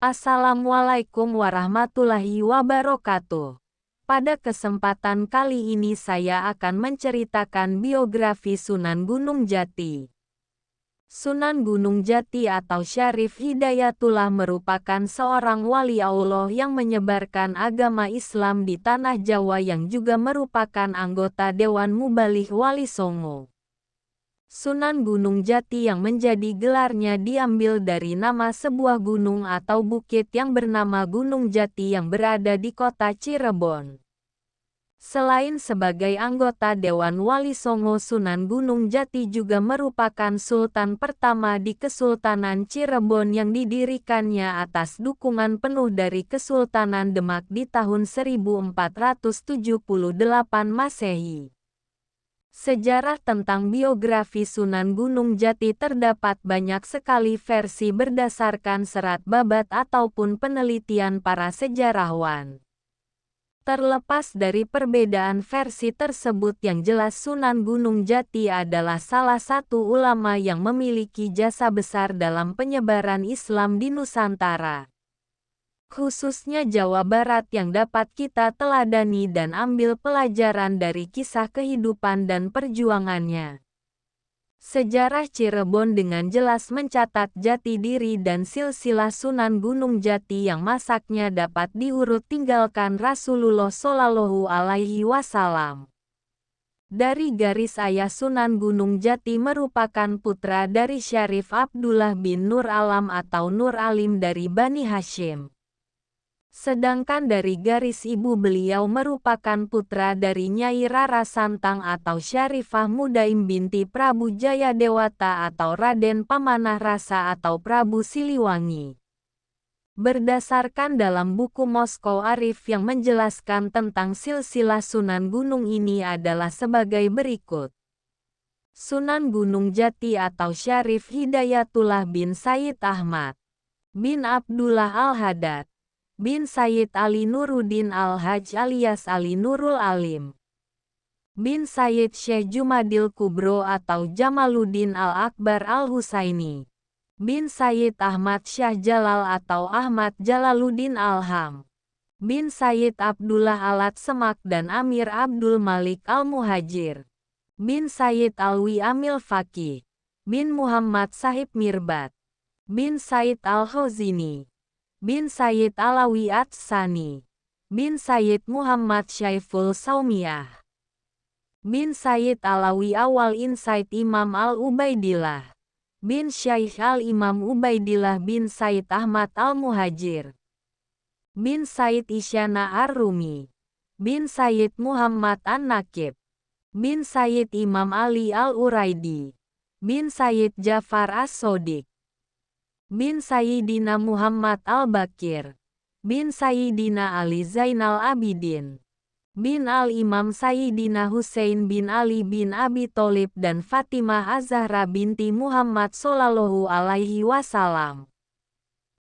Assalamualaikum warahmatullahi wabarakatuh. Pada kesempatan kali ini saya akan menceritakan biografi Sunan Gunung Jati. Sunan Gunung Jati atau Syarif Hidayatullah merupakan seorang wali Allah yang menyebarkan agama Islam di tanah Jawa yang juga merupakan anggota Dewan Muballigh Wali Songo. Sunan Gunung Jati yang menjadi gelarnya diambil dari nama sebuah gunung atau bukit yang bernama Gunung Jati yang berada di kota Cirebon. Selain sebagai anggota Dewan Wali Songo, Sunan Gunung Jati juga merupakan sultan pertama di Kesultanan Cirebon yang didirikannya atas dukungan penuh dari Kesultanan Demak di tahun 1478 Masehi. Sejarah tentang biografi Sunan Gunung Jati terdapat banyak sekali versi berdasarkan serat babat ataupun penelitian para sejarawan. Terlepas dari perbedaan versi tersebut, yang jelas Sunan Gunung Jati adalah salah satu ulama yang memiliki jasa besar dalam penyebaran Islam di Nusantara, khususnya Jawa Barat, yang dapat kita teladani dan ambil pelajaran dari kisah kehidupan dan perjuangannya. Sejarah Cirebon dengan jelas mencatat jati diri dan silsilah Sunan Gunung Jati yang masaknya dapat diurut tinggalkan Rasulullah Shallallahu Alaihi Wasallam. Dari garis ayah, Sunan Gunung Jati merupakan putra dari Syarif Abdullah bin Nur Alam atau Nur Alim dari Bani Hashim. Sedangkan dari garis ibu, beliau merupakan putra dari Nyai Rara Santang atau Syarifah Mudaim binti Prabu Jayadewata atau Raden Pamanah Rasa atau Prabu Siliwangi. Berdasarkan dalam buku Moskow Arif yang menjelaskan tentang silsilah Sunan Gunung ini adalah sebagai berikut. Sunan Gunung Jati atau Syarif Hidayatullah bin Sayyid Ahmad bin Abdullah Al-Haddad bin Sayyid Ali Nuruddin Al-Hajj alias Ali Nurul Alim bin Sayyid Syekh Jumadil Kubro atau Jamaluddin Al-Akbar Al-Husaini bin Sayyid Ahmad Syah Jalal atau Ahmad Jalaluddin Alham bin Sayyid Abdullah Alat Semak dan Amir Abdul Malik Al-Muhajir bin Sayyid Alwi Amil Faqih bin Muhammad Sahib Mirbat bin Sayyid Al-Khazini bin Sayyid Alawi Atsani bin Sayyid Muhammad Syaiful Saumiyah bin Sayyid Alawi Awal Insaid Imam Al-Ubaidillah bin Syaikh Al-Imam Ubaidillah bin Sayyid Ahmad Al-Muhajir bin Sayyid Isyana Ar-Rumi bin Sayyid Muhammad An-Nakib bin Sayyid Imam Ali Al-Uraidi bin Sayyid Jafar As-Sodiq bin Sayyidina Muhammad Al-Bakir bin Sayyidina Ali Zainal Abidin bin Al-Imam Sayyidina Husain bin Ali bin Abi Tholib dan Fatimah Az-Zahra binti Muhammad Shallallahu Alaihi Wasallam.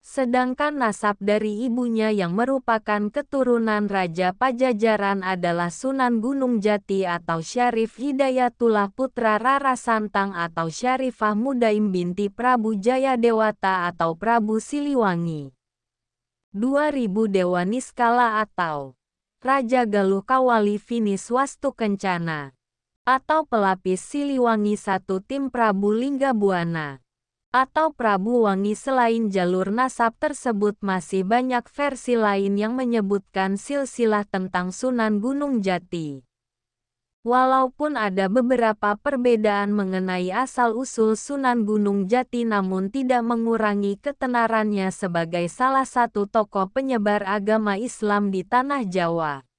Sedangkan nasab dari ibunya yang merupakan keturunan Raja Pajajaran adalah Sunan Gunung Jati atau Syarif Hidayatullah putra Rara Santang atau Syarifah Mudaim binti Prabu Jayadewata atau Prabu Siliwangi. 2000 Dewa Niskala atau Raja Galuh Kawali Finis Wastu Kencana atau pelapis Siliwangi satu tim Prabu Linggabuana atau Prabu Wangi. Selain jalur nasab tersebut, masih banyak versi lain yang menyebutkan silsilah tentang Sunan Gunung Jati. Walaupun ada beberapa perbedaan mengenai asal-usul Sunan Gunung Jati, namun tidak mengurangi ketenarannya sebagai salah satu tokoh penyebar agama Islam di tanah Jawa.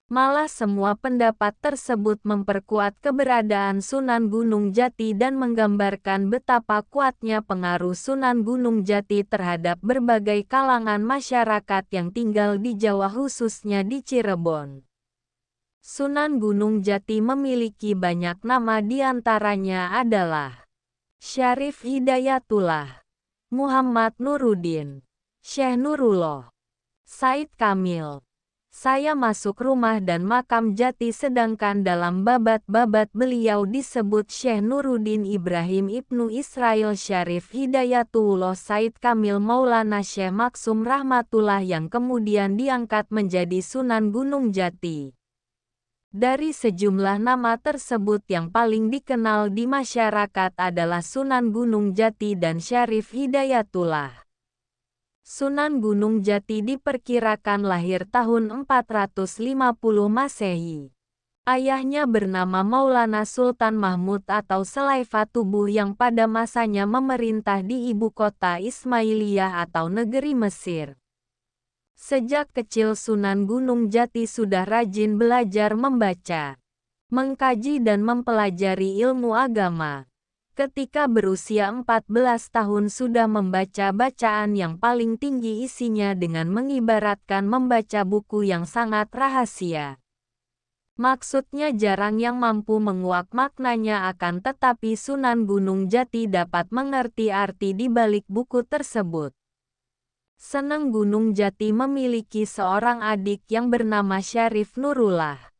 Malah semua pendapat tersebut memperkuat keberadaan Sunan Gunung Jati dan menggambarkan betapa kuatnya pengaruh Sunan Gunung Jati terhadap berbagai kalangan masyarakat yang tinggal di Jawa, khususnya di Cirebon. Sunan Gunung Jati memiliki banyak nama, diantaranya adalah Syarif Hidayatullah, Muhammad Nuruddin, Syekh Nurullah, Said Kamil, Saya masuk rumah dan makam Jati sedangkan dalam babat-babat beliau disebut Syekh Nuruddin Ibrahim Ibnu Israil Syarif Hidayatullah Said Kamil Maulana Syekh Maksum Rahmatullah yang kemudian diangkat menjadi Sunan Gunung Jati. Dari sejumlah nama tersebut yang paling dikenal di masyarakat adalah Sunan Gunung Jati dan Syarif Hidayatullah. Sunan Gunung Jati diperkirakan lahir tahun 450 Masehi. Ayahnya bernama Maulana Sultan Mahmud atau Selaifah Tubuh yang pada masanya memerintah di ibu kota Ismailiyah atau negeri Mesir. Sejak kecil Sunan Gunung Jati sudah rajin belajar membaca, mengkaji dan mempelajari ilmu agama. Ketika berusia 14 tahun sudah membaca bacaan yang paling tinggi isinya dengan mengibaratkan membaca buku yang sangat rahasia. Maksudnya jarang yang mampu menguak maknanya akan tetapi Sunan Gunung Jati dapat mengerti arti di balik buku tersebut. Seneng Gunung Jati memiliki seorang adik yang bernama Syarif Nurullah.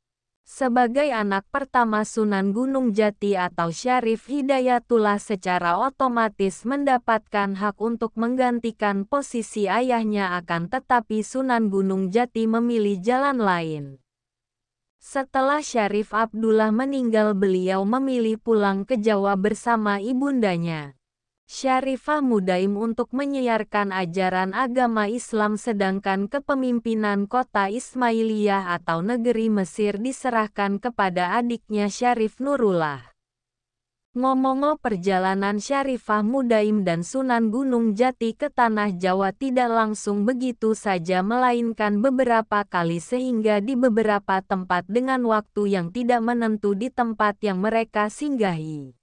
Sebagai anak pertama Sunan Gunung Jati atau Syarif Hidayatullah secara otomatis mendapatkan hak untuk menggantikan posisi ayahnya akan tetapi Sunan Gunung Jati memilih jalan lain. Setelah Syarif Abdullah meninggal beliau memilih pulang ke Jawa bersama ibundanya, Syarifah Mudaim untuk menyiarkan ajaran agama Islam sedangkan kepemimpinan kota Ismailiyah atau negeri Mesir diserahkan kepada adiknya Syarif Nurullah. Ngomong-ngomong perjalanan Syarifah Mudaim dan Sunan Gunung Jati ke Tanah Jawa tidak langsung begitu saja melainkan beberapa kali sehingga di beberapa tempat dengan waktu yang tidak menentu di tempat yang mereka singgahi.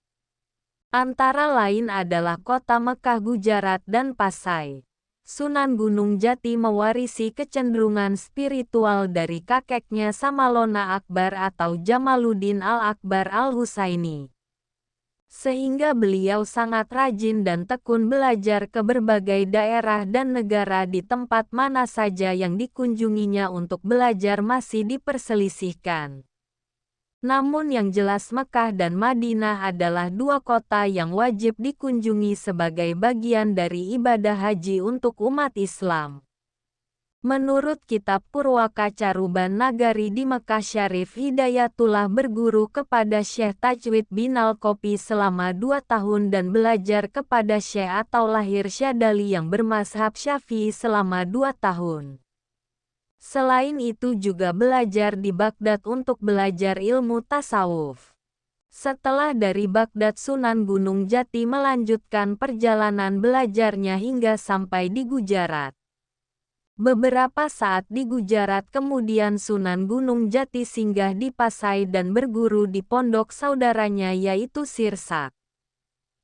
Antara lain adalah kota Mekah Gujarat dan Pasai. Sunan Gunung Jati mewarisi kecenderungan spiritual dari kakeknya Samalona Akbar atau Jamaluddin Al-Akbar Al-Husaini. Sehingga beliau sangat rajin dan tekun belajar ke berbagai daerah dan negara di tempat mana saja yang dikunjunginya untuk belajar masih diperselisihkan. Namun yang jelas Mekah dan Madinah adalah dua kota yang wajib dikunjungi sebagai bagian dari ibadah haji untuk umat Islam. Menurut kitab Purwaka Caruban Nagari di Mekah Syarif Hidayatullah berguru kepada Syekh Tajwid bin Al-Qopi selama 2 tahun dan belajar kepada Syekh atau Lahir Syadali yang bermazhab Syafi'i selama 2 tahun. Selain itu juga belajar di Baghdad untuk belajar ilmu tasawuf. Setelah dari Baghdad Sunan Gunung Jati melanjutkan perjalanan belajarnya hingga sampai di Gujarat. Beberapa saat di Gujarat kemudian Sunan Gunung Jati singgah di Pasai dan berguru di pondok saudaranya yaitu Sirsak.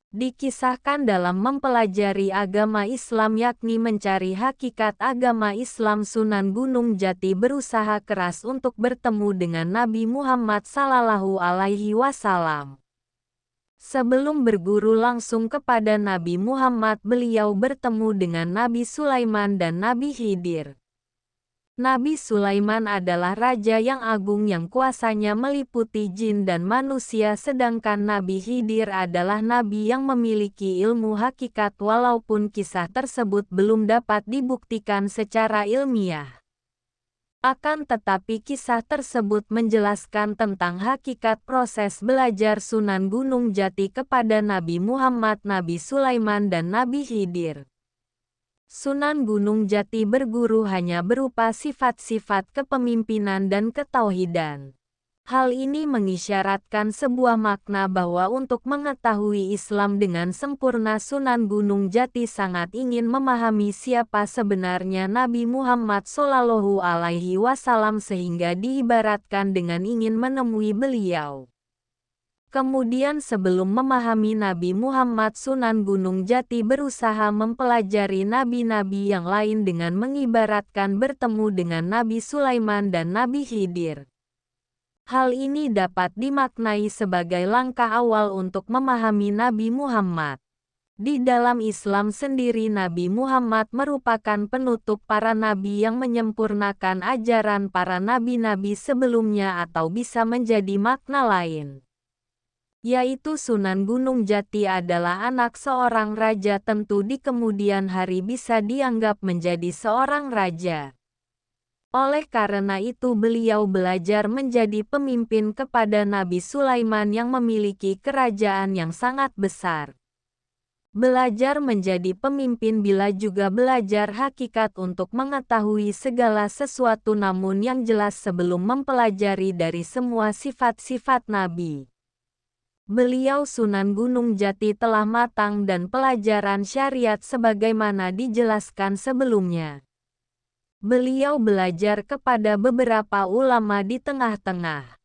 Dikisahkan dalam mempelajari agama Islam yakni mencari hakikat agama Islam Sunan Gunung Jati berusaha keras untuk bertemu dengan Nabi Muhammad SAW. Sebelum berguru langsung kepada Nabi Muhammad beliau bertemu dengan Nabi Sulaiman dan Nabi Khidir. Nabi Sulaiman adalah raja yang agung yang kuasanya meliputi jin dan manusia sedangkan Nabi Khidir adalah nabi yang memiliki ilmu hakikat walaupun kisah tersebut belum dapat dibuktikan secara ilmiah. Akan tetapi kisah tersebut menjelaskan tentang hakikat proses belajar Sunan Gunung Jati kepada Nabi Muhammad, Nabi Sulaiman dan Nabi Khidir. Sunan Gunung Jati berguru hanya berupa sifat-sifat kepemimpinan dan ketauhidan. Hal ini mengisyaratkan sebuah makna bahwa untuk mengetahui Islam dengan sempurna Sunan Gunung Jati sangat ingin memahami siapa sebenarnya Nabi Muhammad SAW sehingga diibaratkan dengan ingin menemui beliau. Kemudian sebelum memahami Nabi Muhammad Sunan Gunung Jati berusaha mempelajari nabi-nabi yang lain dengan mengibaratkan bertemu dengan Nabi Sulaiman dan Nabi Khidir. Hal ini dapat dimaknai sebagai langkah awal untuk memahami Nabi Muhammad. Di dalam Islam sendiri Nabi Muhammad merupakan penutup para nabi yang menyempurnakan ajaran para nabi-nabi sebelumnya atau bisa menjadi makna lain, yaitu Sunan Gunung Jati adalah anak seorang raja tentu di kemudian hari bisa dianggap menjadi seorang raja. Oleh karena itu beliau belajar menjadi pemimpin kepada Nabi Sulaiman yang memiliki kerajaan yang sangat besar. Belajar menjadi pemimpin bila juga belajar hakikat untuk mengetahui segala sesuatu namun yang jelas sebelum mempelajari dari semua sifat-sifat Nabi. Beliau Sunan Gunung Jati telah matang dan pelajaran syariat sebagaimana dijelaskan sebelumnya. Beliau belajar kepada beberapa ulama di tengah-tengah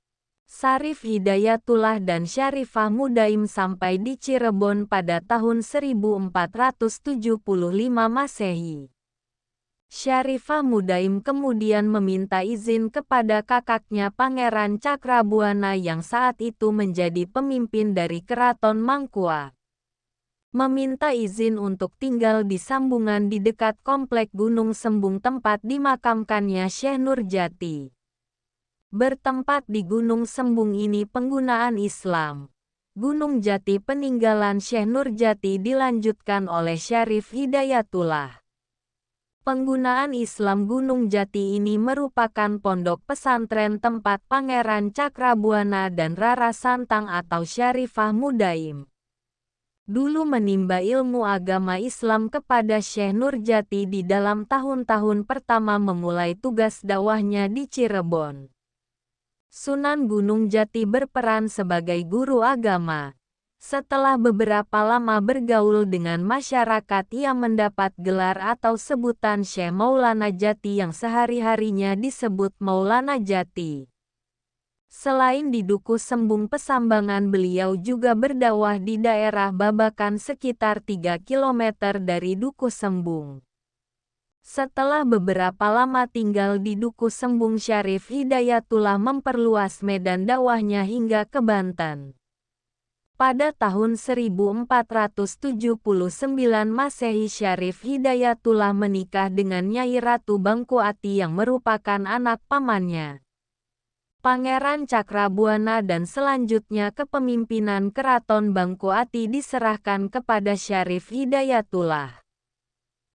Syarif Hidayatullah dan Syarifah Mudaim sampai di Cirebon pada tahun 1475 Masehi. Syarifah Mudaim kemudian meminta izin kepada kakaknya Pangeran Cakrabuana yang saat itu menjadi pemimpin dari Keraton Mangkuat. Meminta izin untuk tinggal di Sambungan di dekat komplek Gunung Sembung tempat dimakamkannya Syekh Nurjati. Bertempat di Gunung Sembung ini penggunaan Islam Gunung Jati peninggalan Syekh Nurjati dilanjutkan oleh Syarif Hidayatullah. Penggunaan Islam Gunung Jati ini merupakan pondok pesantren tempat Pangeran Cakrabuana dan Rara Santang atau Syarifah Mudaim dulu menimba ilmu agama Islam kepada Syekh Nurjati di dalam tahun-tahun pertama memulai tugas dakwahnya di Cirebon. Sunan Gunung Jati berperan sebagai guru agama. Setelah beberapa lama bergaul dengan masyarakat ia mendapat gelar atau sebutan Syekh Maulana Jati yang sehari-harinya disebut Maulana Jati. Selain di Duku Sembung Pesambangan beliau juga berdakwah di daerah Babakan sekitar 3 km dari Duku Sembung. Setelah beberapa lama tinggal di Duku Sembung Syarif Hidayatullah memperluas medan dakwahnya hingga ke Banten. Pada tahun 1479 Masehi Syarif Hidayatullah menikah dengan Nyai Ratu Bangkuati yang merupakan anak pamannya, Pangeran Cakrabuana dan selanjutnya kepemimpinan Keraton Bangkuati diserahkan kepada Syarif Hidayatullah.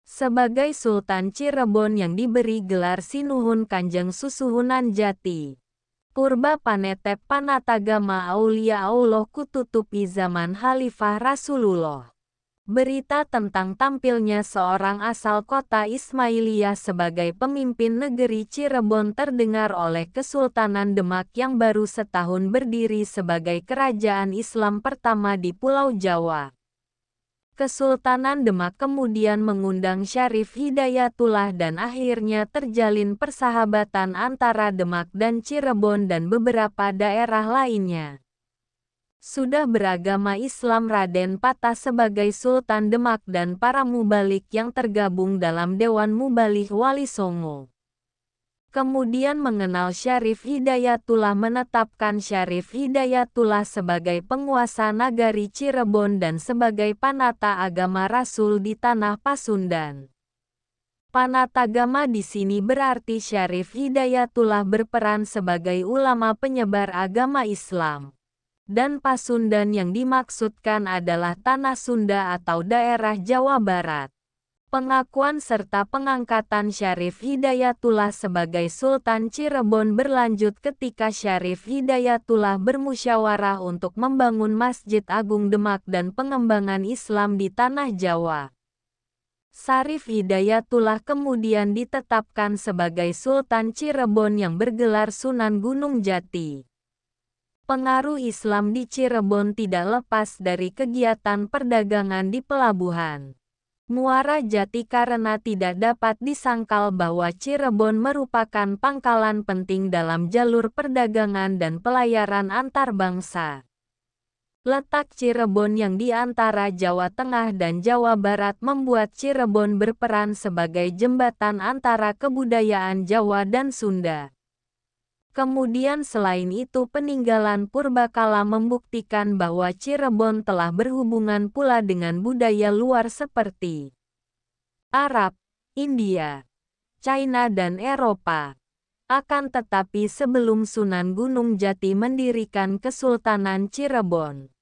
Sebagai Sultan Cirebon yang diberi gelar Sinuhun Kanjeng Susuhunan Jati. Purba Panetep Panatagama Aulia Allah kututupi zaman Khalifah Rasulullah. Berita tentang tampilnya seorang asal kota Ismailiyah sebagai pemimpin negeri Cirebon terdengar oleh Kesultanan Demak yang baru setahun berdiri sebagai kerajaan Islam pertama di Pulau Jawa. Kesultanan Demak kemudian mengundang Syarif Hidayatullah dan akhirnya terjalin persahabatan antara Demak dan Cirebon dan beberapa daerah lainnya. Sudah beragama Islam Raden Patah sebagai Sultan Demak dan para mubalik yang tergabung dalam Dewan Mubalik Wali Songo. Kemudian mengenal Syarif Hidayatullah menetapkan Syarif Hidayatullah sebagai penguasa nagari Cirebon dan sebagai panata agama Rasul di tanah Pasundan. Panatagama di sini berarti Syarif Hidayatullah berperan sebagai ulama penyebar agama Islam. Dan Pasundan yang dimaksudkan adalah tanah Sunda atau daerah Jawa Barat. Pengakuan serta pengangkatan Syarif Hidayatullah sebagai Sultan Cirebon berlanjut ketika Syarif Hidayatullah bermusyawarah untuk membangun Masjid Agung Demak dan pengembangan Islam di Tanah Jawa. Syarif Hidayatullah kemudian ditetapkan sebagai Sultan Cirebon yang bergelar Sunan Gunung Jati. Pengaruh Islam di Cirebon tidak lepas dari kegiatan perdagangan di pelabuhan Muara Jati karena tidak dapat disangkal bahwa Cirebon merupakan pangkalan penting dalam jalur perdagangan dan pelayaran antar bangsa. Letak Cirebon yang di antara Jawa Tengah dan Jawa Barat membuat Cirebon berperan sebagai jembatan antara kebudayaan Jawa dan Sunda. Kemudian selain itu peninggalan purbakala membuktikan bahwa Cirebon telah berhubungan pula dengan budaya luar seperti Arab, India, China dan Eropa. Akan tetapi sebelum Sunan Gunung Jati mendirikan Kesultanan Cirebon,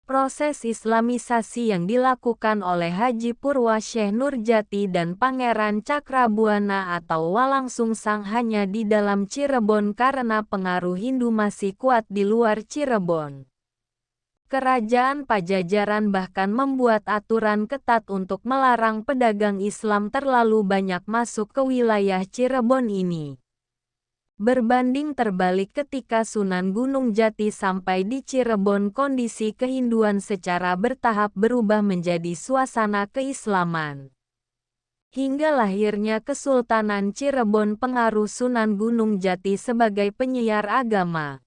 proses Islamisasi yang dilakukan oleh Haji Purwa Syekh Nurjati dan Pangeran Cakrabuana atau Walang Sungsang hanya di dalam Cirebon karena pengaruh Hindu masih kuat di luar Cirebon. Kerajaan Pajajaran bahkan membuat aturan ketat untuk melarang pedagang Islam terlalu banyak masuk ke wilayah Cirebon ini. Berbanding terbalik ketika Sunan Gunung Jati sampai di Cirebon, kondisi kehinduan secara bertahap berubah menjadi suasana keislaman. Hingga lahirnya Kesultanan Cirebon, pengaruh Sunan Gunung Jati sebagai penyiar agama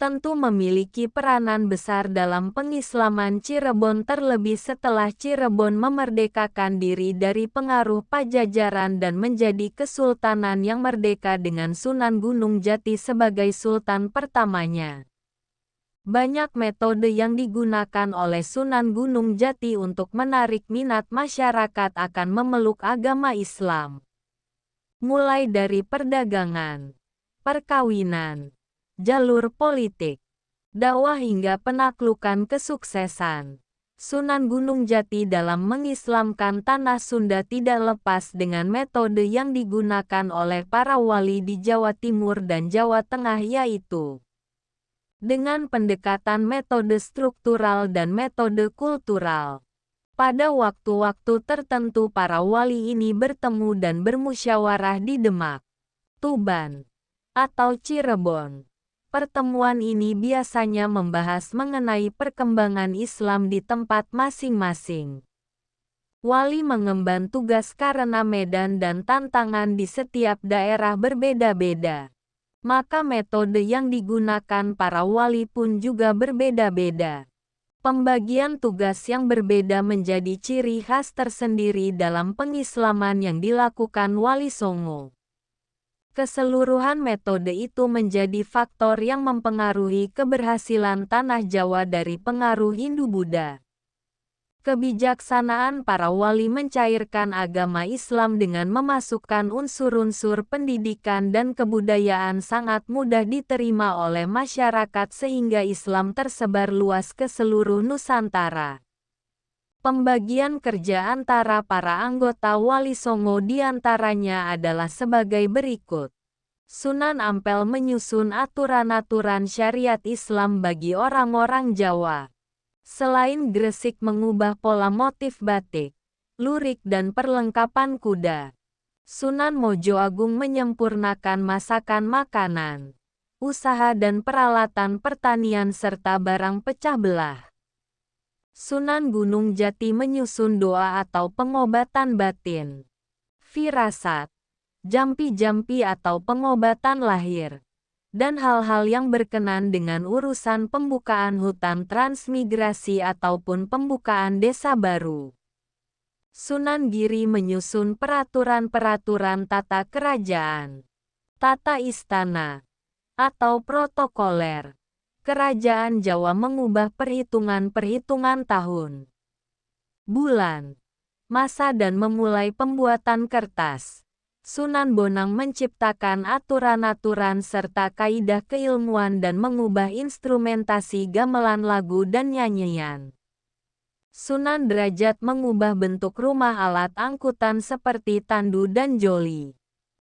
tentu memiliki peranan besar dalam pengislaman Cirebon, terlebih setelah Cirebon memerdekakan diri dari pengaruh Pajajaran dan menjadi kesultanan yang merdeka dengan Sunan Gunung Jati sebagai sultan pertamanya. Banyak metode yang digunakan oleh Sunan Gunung Jati untuk menarik minat masyarakat akan memeluk agama Islam. Mulai dari perdagangan, perkawinan, jalur politik, dakwah hingga penaklukan kesuksesan. Sunan Gunung Jati dalam mengislamkan tanah Sunda tidak lepas dengan metode yang digunakan oleh para wali di Jawa Timur dan Jawa Tengah, yaitu dengan pendekatan metode struktural dan metode kultural. Pada waktu-waktu tertentu para wali ini bertemu dan bermusyawarah di Demak, Tuban, atau Cirebon. Pertemuan ini biasanya membahas mengenai perkembangan Islam di tempat masing-masing. Wali mengemban tugas karena medan dan tantangan di setiap daerah berbeda-beda. Maka metode yang digunakan para wali pun juga berbeda-beda. Pembagian tugas yang berbeda menjadi ciri khas tersendiri dalam pengislaman yang dilakukan Wali Songo. Keseluruhan metode itu menjadi faktor yang mempengaruhi keberhasilan tanah Jawa dari pengaruh Hindu-Buddha. Kebijaksanaan para wali mencairkan agama Islam dengan memasukkan unsur-unsur pendidikan dan kebudayaan sangat mudah diterima oleh masyarakat sehingga Islam tersebar luas ke seluruh Nusantara. Pembagian kerja antara para anggota Wali Songo diantaranya adalah sebagai berikut. Sunan Ampel menyusun aturan-aturan syariat Islam bagi orang-orang Jawa. Selain Gresik mengubah pola motif batik, lurik dan perlengkapan kuda. Sunan Mojo Agung menyempurnakan masakan makanan, usaha dan peralatan pertanian serta barang pecah belah. Sunan Gunung Jati menyusun doa atau pengobatan batin, firasat, jampi-jampi atau pengobatan lahir, dan hal-hal yang berkenan dengan urusan pembukaan hutan transmigrasi ataupun pembukaan desa baru. Sunan Giri menyusun peraturan-peraturan tata kerajaan, tata istana, atau protokoler. Kerajaan Jawa mengubah perhitungan-perhitungan tahun, bulan, masa dan memulai pembuatan kertas. Sunan Bonang menciptakan aturan-aturan serta kaidah keilmuan dan mengubah instrumentasi gamelan lagu dan nyanyian. Sunan Derajat mengubah bentuk rumah alat angkutan seperti tandu dan joli.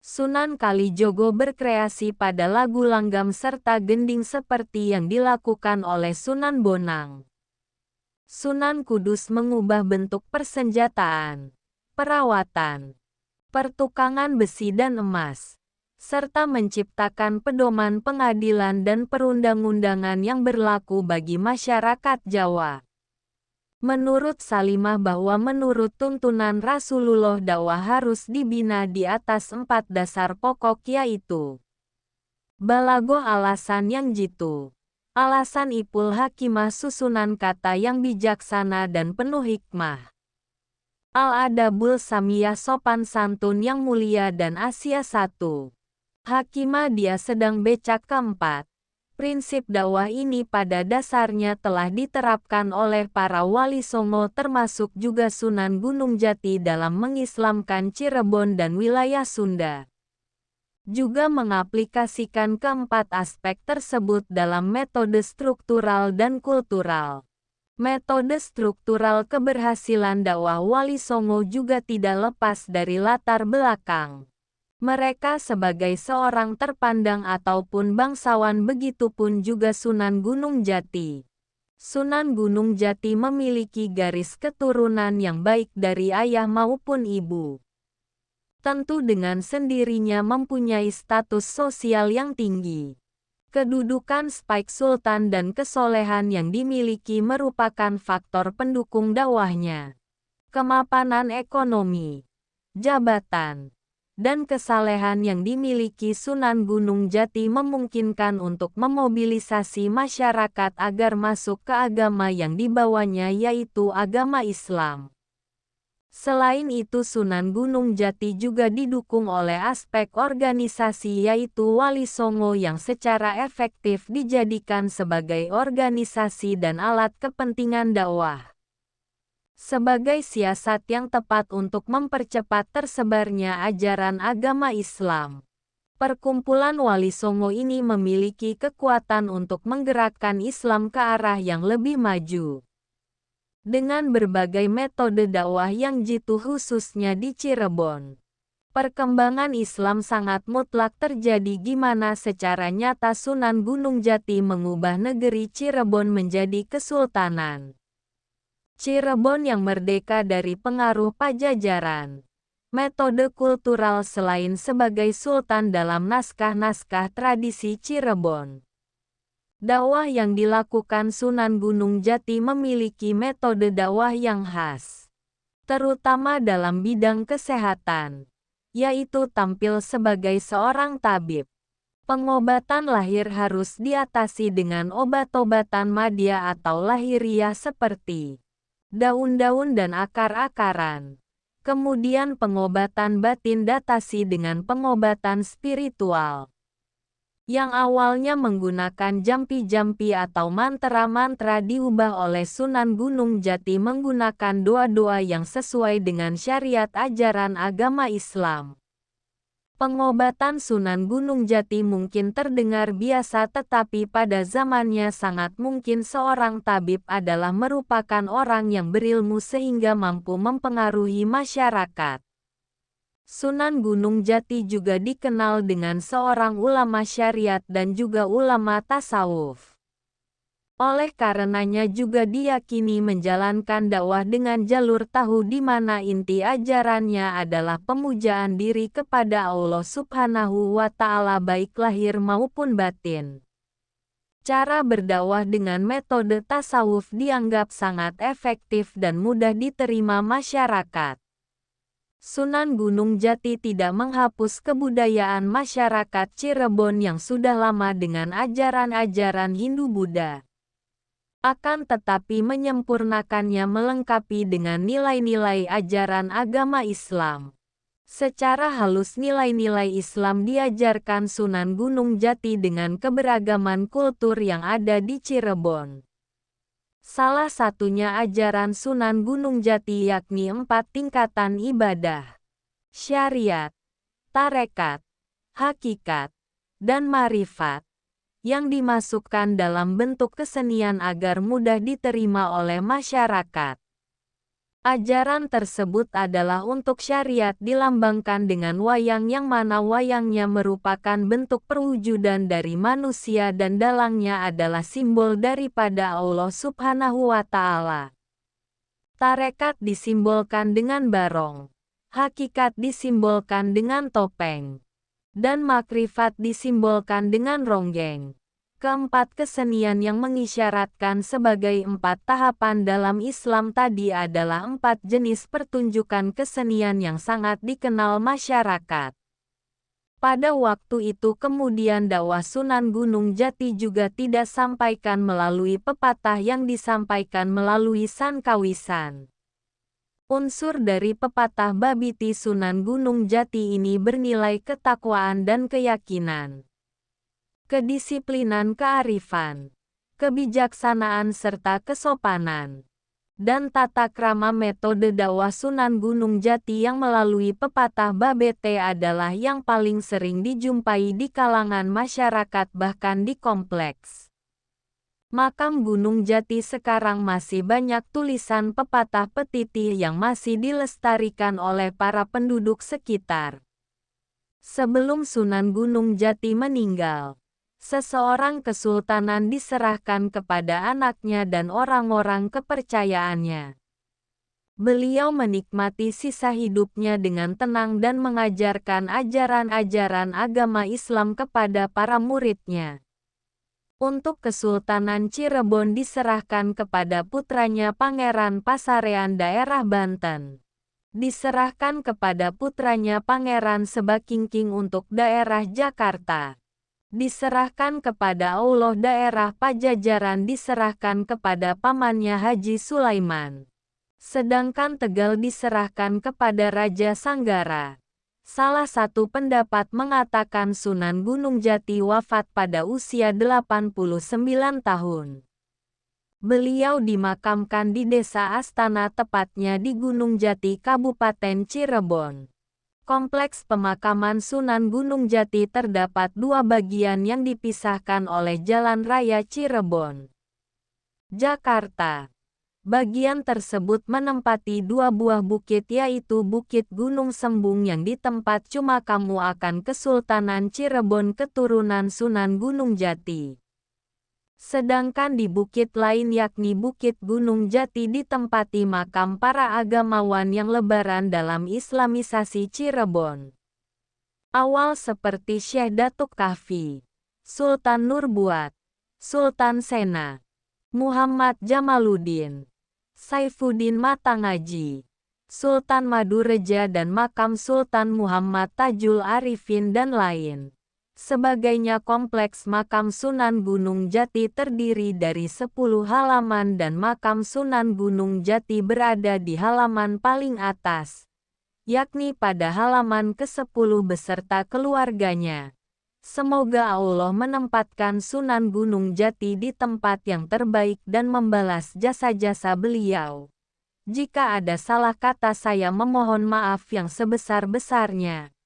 Sunan Kalijogo berkreasi pada lagu langgam serta gending seperti yang dilakukan oleh Sunan Bonang. Sunan Kudus mengubah bentuk persenjataan, perawatan, pertukangan besi dan emas, serta menciptakan pedoman pengadilan dan perundang-undangan yang berlaku bagi masyarakat Jawa. Menurut Salimah bahwa menurut tuntunan Rasulullah dakwah harus dibina di atas 4 dasar pokok, yaitu balagoh alasan yang jitu, alasan ipul hakimah susunan kata yang bijaksana dan penuh hikmah, al-adabul samiyah sopan santun yang mulia dan Asia 1. Hakimah dia sedang becak keempat. Prinsip dakwah ini pada dasarnya telah diterapkan oleh para wali songo termasuk juga Sunan Gunung Jati dalam mengislamkan Cirebon dan wilayah Sunda. Juga mengaplikasikan keempat aspek tersebut dalam metode struktural dan kultural. Metode struktural keberhasilan dakwah wali songo juga tidak lepas dari latar belakang mereka sebagai seorang terpandang ataupun bangsawan, begitupun juga Sunan Gunung Jati. Sunan Gunung Jati memiliki garis keturunan yang baik dari ayah maupun ibu. Tentu dengan sendirinya mempunyai status sosial yang tinggi. Kedudukan Spaik Sultan dan kesolehan yang dimiliki merupakan faktor pendukung dakwahnya. Kemapanan ekonomi, jabatan, dan kesalehan yang dimiliki Sunan Gunung Jati memungkinkan untuk memobilisasi masyarakat agar masuk ke agama yang dibawanya, yaitu agama Islam. Selain itu, Sunan Gunung Jati juga didukung oleh aspek organisasi, yaitu Wali Songo yang secara efektif dijadikan sebagai organisasi dan alat kepentingan dakwah. Sebagai siasat yang tepat untuk mempercepat tersebarnya ajaran agama Islam. Perkumpulan Wali Songo ini memiliki kekuatan untuk menggerakkan Islam ke arah yang lebih maju. Dengan berbagai metode dakwah yang jitu khususnya di Cirebon. Perkembangan Islam sangat mutlak terjadi gimana secara nyata Sunan Gunung Jati mengubah negeri Cirebon menjadi kesultanan. Cirebon yang merdeka dari pengaruh Pajajaran. Metode kultural selain sebagai sultan dalam naskah-naskah tradisi Cirebon. Dakwah yang dilakukan Sunan Gunung Jati memiliki metode dakwah yang khas. Terutama dalam bidang kesehatan, yaitu tampil sebagai seorang tabib. Pengobatan lahir harus diatasi dengan obat-obatan madya atau lahiriah seperti daun-daun dan akar-akaran. Kemudian pengobatan batin datasi dengan pengobatan spiritual. Yang awalnya menggunakan jampi-jampi atau mantra-mantra diubah oleh Sunan Gunung Jati menggunakan doa-doa yang sesuai dengan syariat ajaran agama Islam. Pengobatan Sunan Gunung Jati mungkin terdengar biasa, tetapi pada zamannya sangat mungkin seorang tabib adalah merupakan orang yang berilmu sehingga mampu mempengaruhi masyarakat. Sunan Gunung Jati juga dikenal dengan seorang ulama syariat dan juga ulama tasawuf. Oleh karenanya juga diyakini menjalankan dakwah dengan jalur tahu di mana inti ajarannya adalah pemujaan diri kepada Allah Subhanahu wa Ta'ala baik lahir maupun batin. Cara berdakwah dengan metode tasawuf dianggap sangat efektif dan mudah diterima masyarakat. Sunan Gunung Jati tidak menghapus kebudayaan masyarakat Cirebon yang sudah lama dengan ajaran-ajaran Hindu-Buddha. Akan tetapi menyempurnakannya melengkapi dengan nilai-nilai ajaran agama Islam. Secara halus nilai-nilai Islam diajarkan Sunan Gunung Jati dengan keberagaman kultur yang ada di Cirebon. Salah satunya ajaran Sunan Gunung Jati yakni 4 tingkatan ibadah, syariat, tarekat, hakikat, dan marifat, yang dimasukkan dalam bentuk kesenian agar mudah diterima oleh masyarakat. Ajaran tersebut adalah untuk syariat dilambangkan dengan wayang yang mana wayangnya merupakan bentuk perwujudan dari manusia dan dalangnya adalah simbol daripada Allah Subhanahu wa Ta'ala. Tarekat disimbolkan dengan barong, hakikat disimbolkan dengan topeng, dan makrifat disimbolkan dengan ronggeng. Keempat kesenian yang mengisyaratkan sebagai 4 tahapan dalam Islam tadi adalah 4 jenis pertunjukan kesenian yang sangat dikenal masyarakat. Pada waktu itu kemudian dakwah Sunan Gunung Jati juga tidak sampaikan melalui pepatah yang disampaikan melalui sankawisan. Unsur dari pepatah Babiti Sunan Gunung Jati ini bernilai ketakwaan dan keyakinan, kedisiplinan kearifan, kebijaksanaan serta kesopanan, dan tata krama. Metode dakwah Sunan Gunung Jati yang melalui pepatah Babete adalah yang paling sering dijumpai di kalangan masyarakat bahkan di kompleks makam Gunung Jati sekarang masih banyak tulisan pepatah petitih yang masih dilestarikan oleh para penduduk sekitar. Sebelum Sunan Gunung Jati meninggal, seseorang kesultanan diserahkan kepada anaknya dan orang-orang kepercayaannya. Beliau menikmati sisa hidupnya dengan tenang dan mengajarkan ajaran-ajaran agama Islam kepada para muridnya. Untuk Kesultanan Cirebon diserahkan kepada putranya Pangeran Pasarean daerah Banten. Diserahkan kepada putranya Pangeran Sebakingking untuk daerah Jakarta. Diserahkan kepada Allah daerah Pajajaran diserahkan kepada pamannya Haji Sulaiman. Sedangkan Tegal diserahkan kepada Raja Sanggara. Salah satu pendapat mengatakan Sunan Gunung Jati wafat pada usia 89 tahun. Beliau dimakamkan di Desa Astana tepatnya di Gunung Jati Kabupaten Cirebon. Kompleks pemakaman Sunan Gunung Jati terdapat dua bagian yang dipisahkan oleh Jalan Raya Cirebon, Jakarta. Bagian tersebut menempati dua buah bukit yaitu Bukit Gunung Sembung yang di tempat cuma kamu akan Kesultanan Cirebon keturunan Sunan Gunung Jati. Sedangkan di bukit lain yakni Bukit Gunung Jati ditempati makam para agamawan yang lebaran dalam Islamisasi Cirebon. Awal seperti Syekh Datuk Kahfi, Sultan Nurbuat, Sultan Sena, Muhammad Jamaluddin, Saifuddin Matangaji, Sultan Madureja dan makam Sultan Muhammad Tajul Arifin dan lain sebagainya. Kompleks makam Sunan Gunung Jati terdiri dari 10 halaman dan makam Sunan Gunung Jati berada di halaman paling atas, yakni pada halaman ke-10 beserta keluarganya. Semoga Allah menempatkan Sunan Gunung Jati di tempat yang terbaik dan membalas jasa-jasa beliau. Jika ada salah kata saya memohon maaf yang sebesar-besarnya.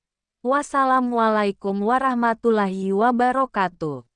Wassalamualaikum warahmatullahi wabarakatuh.